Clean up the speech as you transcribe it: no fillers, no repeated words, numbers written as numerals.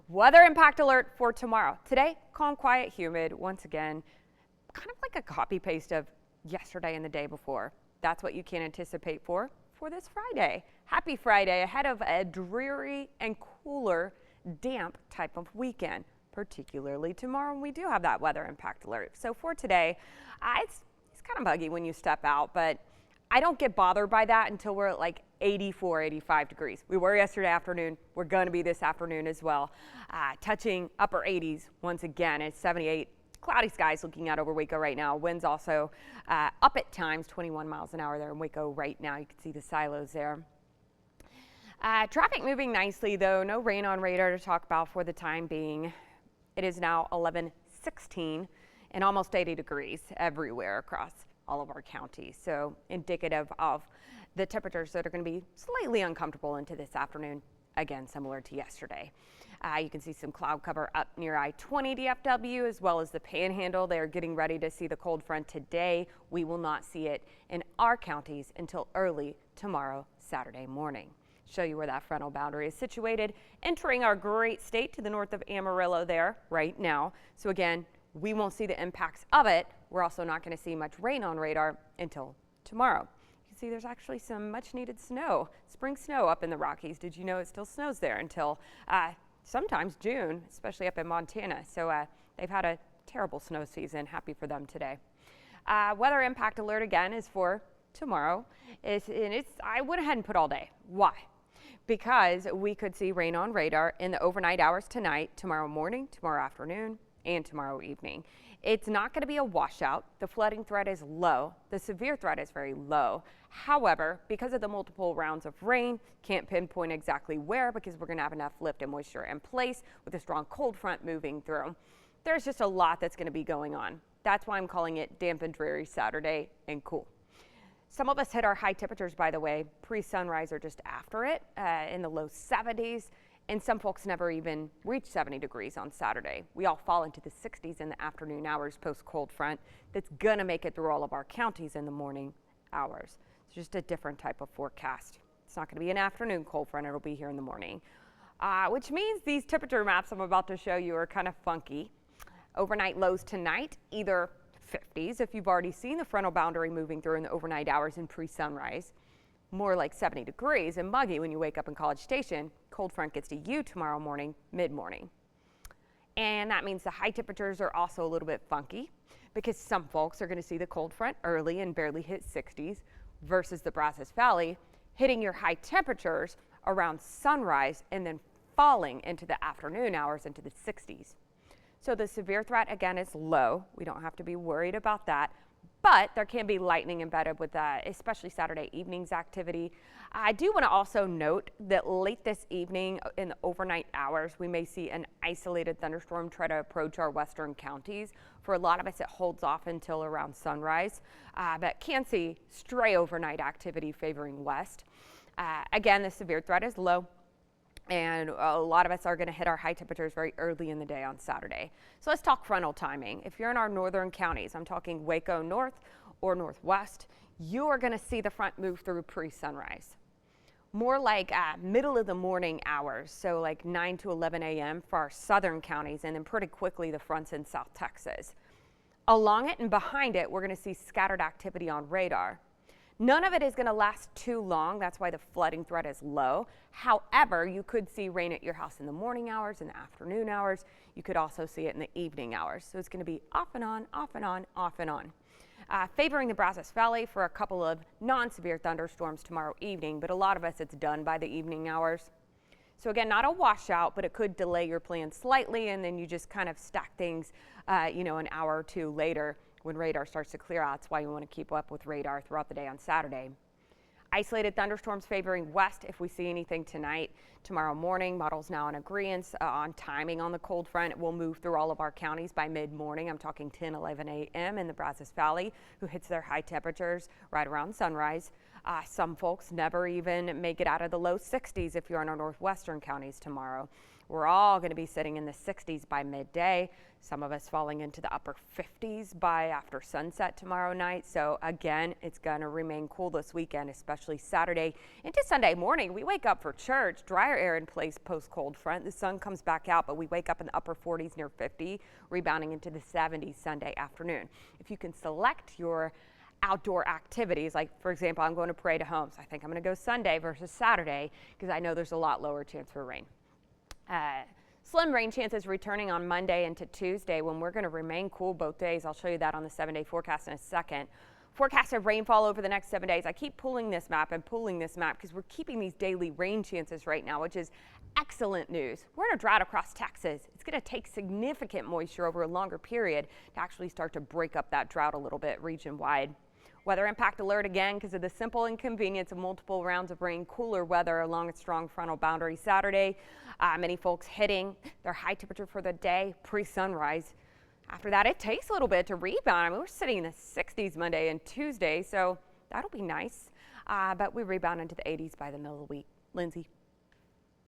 Weather impact alert for tomorrow. Today, calm, quiet, humid. Once again, kind of like a copy paste of yesterday and the day before. That's what you can anticipate for this Friday. Happy Friday ahead of a dreary and cooler, damp type of weekend, particularly tomorrow when we do have that weather impact alert. So for today, it's kind of buggy when you step out, but I don't get bothered by that until we're at like 84, 85 degrees. We were yesterday afternoon. We're going to be this afternoon as well. Touching upper 80s once again. It's 78. Cloudy skies looking out over Waco right now. Winds also up at times, 21 miles an hour there in Waco right now. You can see the silos there. Traffic moving nicely though. No rain on radar to talk about for the time being. It is now 11:16 and almost 80 degrees everywhere across all of our counties. So indicative of the temperatures that are going to be slightly uncomfortable into this afternoon. Again, similar to yesterday. You can see some cloud cover up near I-20 DFW as well as the Panhandle. They are getting ready to see the cold front today. We will not see it in our counties until early tomorrow, Saturday morning. Show you where that frontal boundary is situated, entering our great state to the north of Amarillo there right now. So again, we won't see the impacts of it. We're also not going to see much rain on radar until tomorrow. You can see there's actually some much needed snow, spring snow up in the Rockies. Did you know it still snows there until sometimes June, especially up in Montana. So they've had a terrible snow season. Happy for them today. Weather impact alert again is for tomorrow. I went ahead and put all day. Why? Because we could see rain on radar in the overnight hours tonight, tomorrow morning, tomorrow afternoon, and tomorrow evening. It's not going to be a washout. The flooding threat is low. The severe threat is very low. However, because of the multiple rounds of rain, can't pinpoint exactly where because we're going to have enough lift and moisture in place with a strong cold front moving through. There's just a lot that's going to be going on. That's why I'm calling it damp and dreary Saturday and cool. Some of us hit our high temperatures, by the way, pre-sunrise or just after it in the low 70s. And some folks never even reach 70 degrees on Saturday. We all fall into the 60s in the afternoon hours post cold front. That's going to make it through all of our counties in the morning hours. It's just a different type of forecast. It's not going to be an afternoon cold front. It'll be here in the morning, which means these temperature maps I'm about to show you are kind of funky. Overnight lows tonight, either 50s if you've already seen the frontal boundary moving through in the overnight hours and pre-sunrise. More like 70 degrees and muggy when you wake up in College Station. Cold front gets to you tomorrow morning, mid-morning. And that means the high temperatures are also a little bit funky because some folks are going to see the cold front early and barely hit 60s versus the Brazos Valley hitting your high temperatures around sunrise and then falling into the afternoon hours into the 60s. So the severe threat again is low. We don't have to be worried about that. But there can be lightning embedded with that, especially Saturday evening's activity. I do want to also note that late this evening in the overnight hours, we may see an isolated thunderstorm try to approach our western counties. For a lot of us, it holds off until around sunrise, but can see stray overnight activity favoring west. Again, the severe threat is low. And a lot of us are going to hit our high temperatures very early in the day on Saturday. So let's talk frontal timing. If you're in our northern counties, I'm talking Waco North or Northwest, you are going to see the front move through pre-sunrise. More like middle of the morning hours, so like 9 to 11 a.m. for our southern counties, and then pretty quickly the fronts in South Texas. Along it and behind it, we're going to see scattered activity on radar. None of it is going to last too long. That's why the flooding threat is low. However, you could see rain at your house in the morning hours, in the afternoon hours. You could also see it in the evening hours. So it's going to be off and on, off and on, off and on. Favoring the Brazos Valley for a couple of non-severe thunderstorms tomorrow evening, but a lot of us it's done by the evening hours. So again, not a washout, but it could delay your plan slightly, and then you just kind of stack things, an hour or two later when radar starts to clear out. That's why you want to keep up with radar throughout the day on Saturday. Isolated thunderstorms favoring west if we see anything tonight. Tomorrow morning, models now in agreement on timing on the cold front. It will move through all of our counties by mid-morning. I'm talking 10, 11 a.m. in the Brazos Valley, who hits their high temperatures right around sunrise. Some folks never even make it out of the low 60s if you're in our northwestern counties tomorrow. We're all going to be sitting in the 60s by midday. Some of us falling into the upper 50s by after sunset tomorrow night. So again, it's going to remain cool this weekend, especially Saturday into Sunday morning. We wake up for church, drier air in place post cold front. The sun comes back out, but we wake up in the upper 40s near 50, rebounding into the 70s Sunday afternoon. If you can select your outdoor activities, like for example, I'm going to pray to home, so I think I'm going to go Sunday versus Saturday because I know there's a lot lower chance for rain. Slim rain chances returning on Monday into Tuesday when we're going to remain cool both days. I'll show you that on the 7-day forecast in a second. Forecast of rainfall over the next 7 days. I keep pulling this map because we're keeping these daily rain chances right now, which is excellent news. We're in a drought across Texas. It's going to take significant moisture over a longer period to actually start to break up that drought a little bit region wide. Weather impact alert again because of the simple inconvenience of multiple rounds of rain, cooler weather along a strong frontal boundary Saturday. Many folks hitting their high temperature for the day pre-sunrise. After that, it takes a little bit to rebound. I mean, we're sitting in the 60s Monday and Tuesday, so that'll be nice. But we rebound into the 80s by the middle of the week. Lindsay.